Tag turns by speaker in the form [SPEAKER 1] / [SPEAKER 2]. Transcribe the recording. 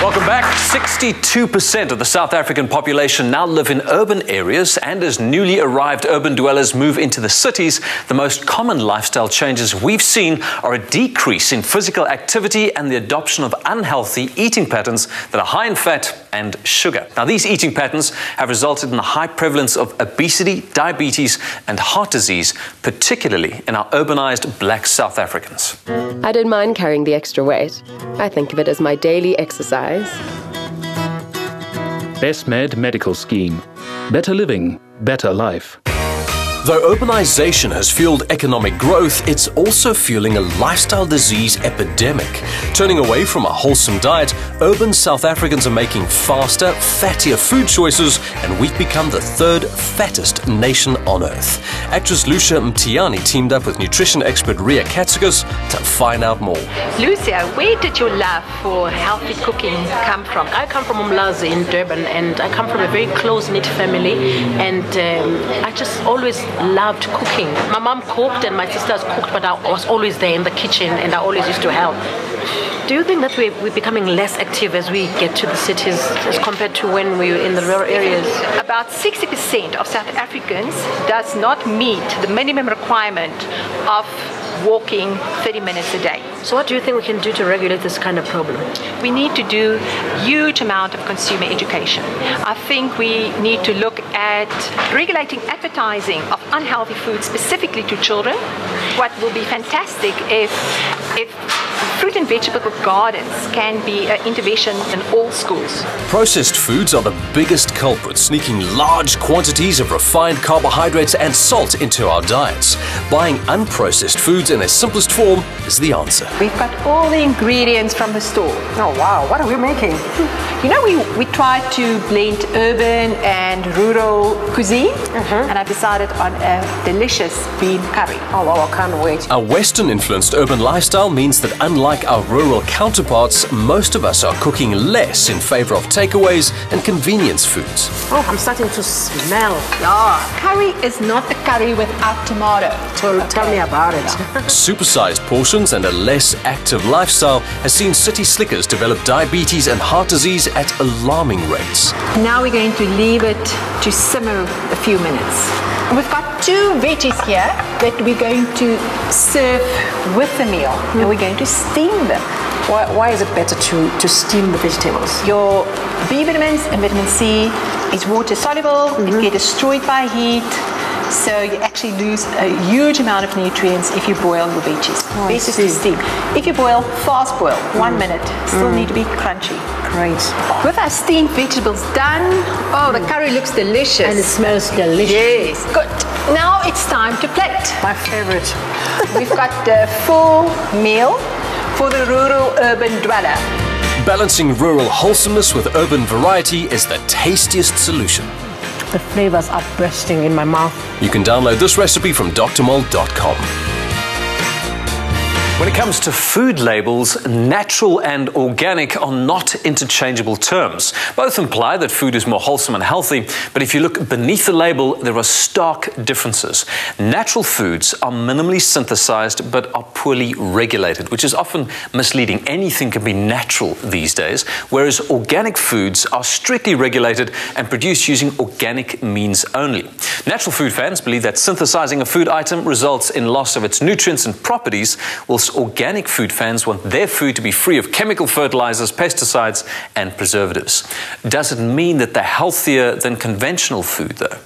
[SPEAKER 1] Welcome back. 62% of the South African population now live in urban areas, and as newly arrived urban dwellers move into the cities, the most common lifestyle changes we've seen are a decrease in physical activity and the adoption of unhealthy eating patterns that are high in fat and sugar. Now, these eating patterns have resulted in a high prevalence of obesity, diabetes and heart disease, particularly in our urbanized black South Africans.
[SPEAKER 2] I don't mind carrying the extra weight. I think of it as my daily exercise.
[SPEAKER 3] BestMed Medical Scheme. Better living, better life.
[SPEAKER 4] Though urbanization has fueled economic growth, it's also fueling a lifestyle disease epidemic. Turning away from a wholesome diet, urban South Africans are making faster, fattier food choices, and we've become the third fattest nation on earth. Actress Lucia Mthinyane teamed up with nutrition expert Ria Catsicas to find out more.
[SPEAKER 5] Lucia, where did your love for healthy cooking come from? I come from Umlazi in Durban, and I come from a very close-knit family, and I just always loved cooking. My mom cooked and my sisters cooked, but I was always there in the kitchen and I always used to help. Do you think that we're becoming less active as we get to the cities as compared to when we were in the rural areas?
[SPEAKER 6] About 60% of South Africans does not meet the minimum requirement of walking 30 minutes a day.
[SPEAKER 5] So what do you think we can do to regulate this kind of problem?
[SPEAKER 6] We need to do a huge amount of consumer education. I think we need to look at regulating advertising of unhealthy food specifically to children. What will be fantastic if fruit and vegetable gardens can be an intervention in all schools.
[SPEAKER 4] Processed foods are the biggest culprit, sneaking large quantities of refined carbohydrates and salt into our diets. Buying unprocessed foods in their simplest form is the answer.
[SPEAKER 7] We've got all the ingredients from the store.
[SPEAKER 8] Oh wow, what are we making?
[SPEAKER 7] You know, we tried to blend urban and rural cuisine, and I decided on a delicious bean curry.
[SPEAKER 8] Oh wow, I can't wait.
[SPEAKER 4] Our Western-influenced urban lifestyle means that unlike our rural counterparts, most of us are cooking less in favor of takeaways and convenience foods.
[SPEAKER 8] Oh, I'm starting to smell.
[SPEAKER 7] Yeah, curry is not a curry without tomato.
[SPEAKER 8] Tell me about it.
[SPEAKER 4] Supersized portions and a less active lifestyle has seen city slickers develop diabetes and heart disease at alarming rates.
[SPEAKER 7] Now we're going to leave it to simmer a few minutes. We've got two veggies here that we're going to serve with the meal, and we're going to steam them.
[SPEAKER 8] Why is it better to steam the vegetables?
[SPEAKER 7] Your B vitamins and vitamin C is water soluble, it gets destroyed by heat, so you actually lose a huge amount of nutrients if you boil your veggies. Best is to steam. If you boil, fast boil, 1 minute, still need to be crunchy.
[SPEAKER 8] Great.
[SPEAKER 7] With our steamed vegetables done, oh, the curry looks delicious.
[SPEAKER 8] And it smells delicious.
[SPEAKER 7] Yes, good. Now it's time to plate.
[SPEAKER 8] My favorite.
[SPEAKER 7] We've got the full meal for the rural-urban dweller.
[SPEAKER 4] Balancing rural wholesomeness with urban variety is the tastiest solution.
[SPEAKER 8] The flavors are bursting in my mouth.
[SPEAKER 4] You can download this recipe from drmol.com.
[SPEAKER 1] When it comes to food labels, natural and organic are not interchangeable terms. Both imply that food is more wholesome and healthy, but if you look beneath the label, there are stark differences. Natural foods are minimally synthesized but are poorly regulated, which is often misleading. Anything can be natural these days, whereas organic foods are strictly regulated and produced using organic means only. Natural food fans believe that synthesizing a food item results in loss of its nutrients and properties, whilst organic food fans want their food to be free of chemical fertilizers, pesticides and preservatives. Does it mean that they're healthier than conventional food though?